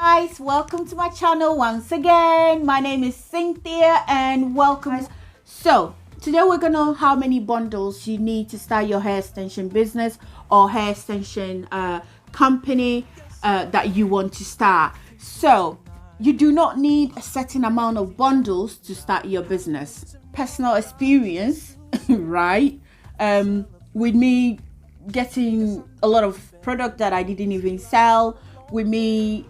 Guys, welcome to my channel once again. My name is Cynthia and welcome. So today we're gonna know how many bundles you need to start your hair extension business or hair extension company that you want to start. So you do not need a certain amount of bundles to start your business. Personal experience, right? With me getting a lot of product that I didn't even sell, with me,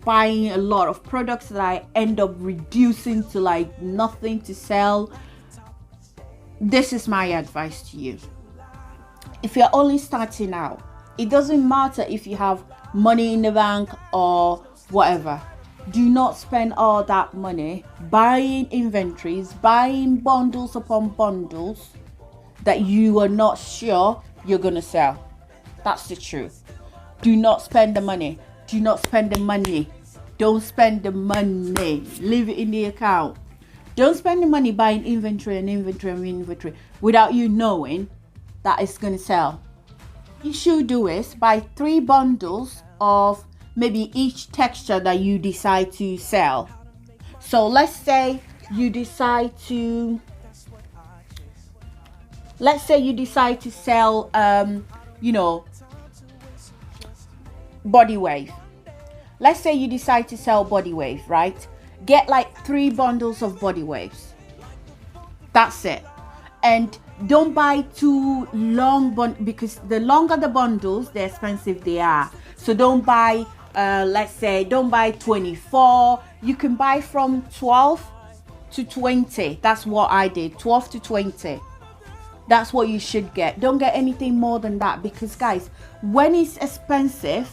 buying a lot of products that I end up reducing to like nothing to sell. This is my advice to you. If you're only starting out, it doesn't matter if you have money in the bank or whatever. Do not spend all that money buying inventories, buying bundles upon bundles that you are not sure you're gonna sell. That's the truth. Do not spend the money. Do not spend the money. Don't spend the money. Leave it in the account. Don't spend the money buying inventory and inventory and inventory without you knowing that it's gonna sell. You should do is buy 3 bundles of maybe each texture that you decide to sell. So let's say you decide to sell body wave. Let's say you decide to sell body wave, right? Get like 3 bundles of body waves. That's it. And don't buy too long because the longer the bundles, the expensive they are. So don't buy don't buy 24. You can buy from 12 to 20. That's what I did. 12 to 20. That's what you should get. Don't get anything more than that, because guys, when it's expensive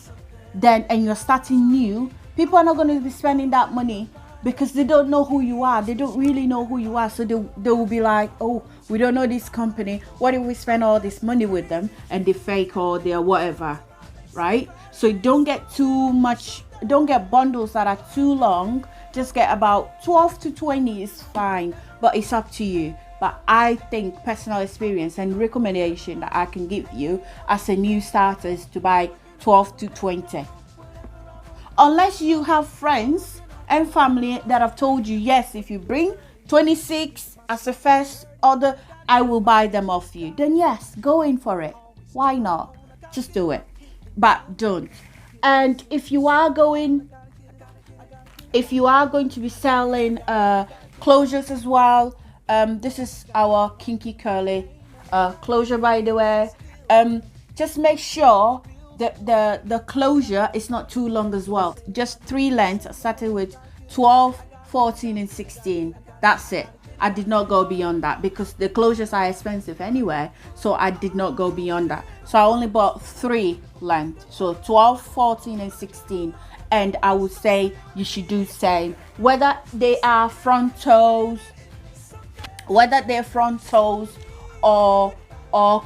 and you're starting new, people are not going to be spending that money because they don't know who you are. They don't really know who you are. So they will be like, oh, we don't know this company. What if we spend all this money with them and they fake or they're whatever, right? So don't get too much. Don't get bundles that are too long. Just get about 12 to 20 is fine, but it's up to you. But I think personal experience and recommendation that I can give you as a new starter is to buy 12 to 20. Unless you have friends and family that have told you, yes, if you bring 26 as a first order, I will buy them off you. Then yes, go in for it. Why not? Just do it. But don't. And if you are going to be selling closures as well, this is our kinky curly closure, by the way. Just make sure that the closure is not too long as well. Just 3 lengths, starting with 12, 14 and 16. That's it. I did not go beyond that because the closures are expensive anyway, so I did not go beyond that. So I only bought 3 lengths, so 12, 14 and 16. And I would say you should do the same, whether they are front toes or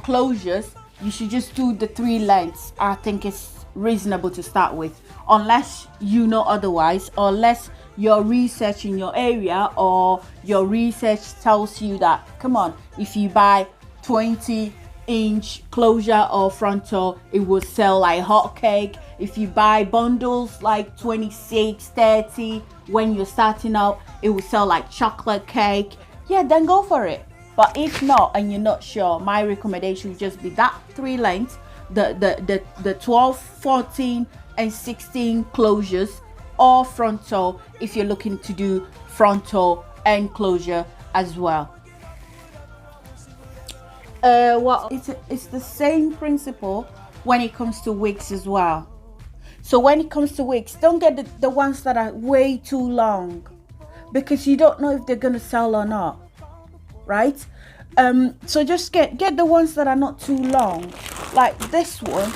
closures. You should just do the 3 lengths. I think it's reasonable to start with, unless you know otherwise, or unless your research in your area or your research tells you that, come on, if you buy 20-inch closure or frontal, it will sell like hotcake. If you buy bundles like 26, 30, when you're starting out, it will sell like chocolate cake. Yeah, then go for it. But if not, and you're not sure, my recommendation would just be that 3 lengths, the 12, 14 and 16 closures, or frontal if you're looking to do frontal and closure as well. Well, it's the same principle when it comes to wigs as well. So when it comes to wigs, don't get the ones that are way too long, because you don't know if they're gonna sell or not, right? So just get the ones that are not too long, like this one.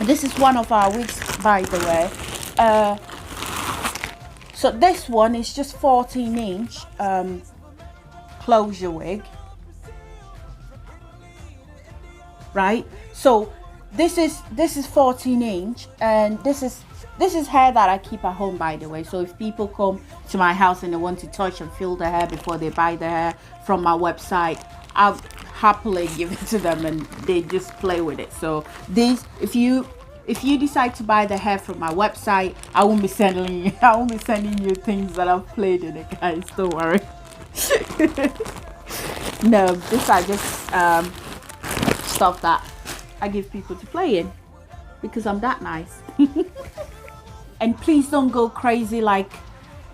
This is one of our wigs, by the way. So this one is just 14-inch closure wig, right? So this is 14-inch, and this is hair that I keep at home, by the way. So if people come to my house and they want to touch and feel the hair before they buy the hair from my website, I'll happily give it to them and they just play with it. So these, if you if you decide to buy the hair from my website, I won't be sending you things that I've played in it, guys. Don't worry. No, these are just stuff that I give people to play in because I'm that nice. And please don't go crazy, like,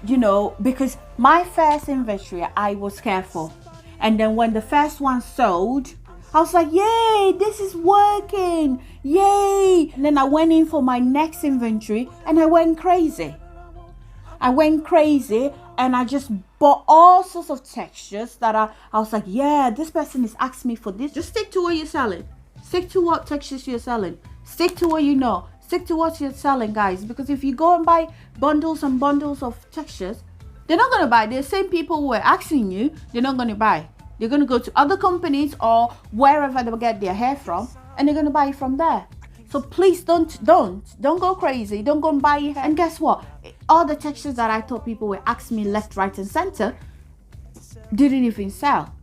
you know, because my first inventory, I was careful. And then when the first one sold, I was like, yay, this is working, yay. And then I went in for my next inventory and I went crazy. And I just bought all sorts of textures that I was like, yeah, this person is asking me for this. Just stick to what you're selling. Stick to what textures you're selling. Stick to what you know. Stick to what you're selling, guys. Because if you go and buy bundles and bundles of textures, they're not going to buy. The same people who are asking you, they're not going to buy. They're going to go to other companies or wherever they get their hair from, and they're going to buy it from there. So please don't go crazy. Don't go and buy it. And guess what? All the textures that I thought people were asking me left, right, and center didn't even sell.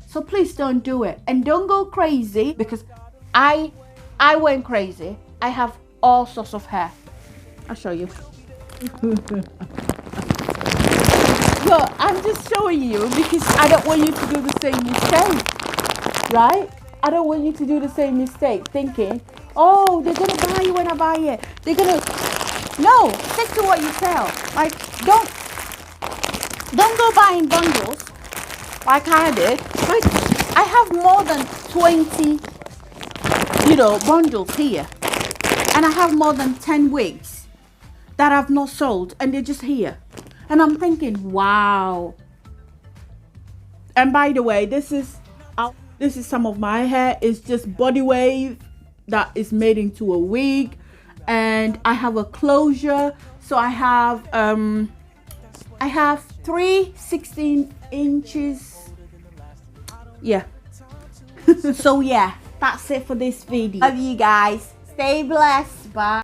So please don't do it. And don't go crazy, because I went crazy. I have all sorts of hair. I'll show you. So I'm just showing you because I don't want you to do the same mistake, right? I don't want you to do the same mistake thinking, oh, they're going to buy it when I buy it. They're going to... No, stick to what you sell. Like, don't go buying bundles like I did. Like, I have more than 20, bundles here. And I have more than 10 wigs that I've not sold, and they're just here. And I'm thinking, wow. And by the way, this is some of my hair. It's just body wave that is made into a wig. And I have a closure. So I have 3 16 inches. Yeah. So yeah, that's it for this video. Love you guys. Stay blessed. Bye.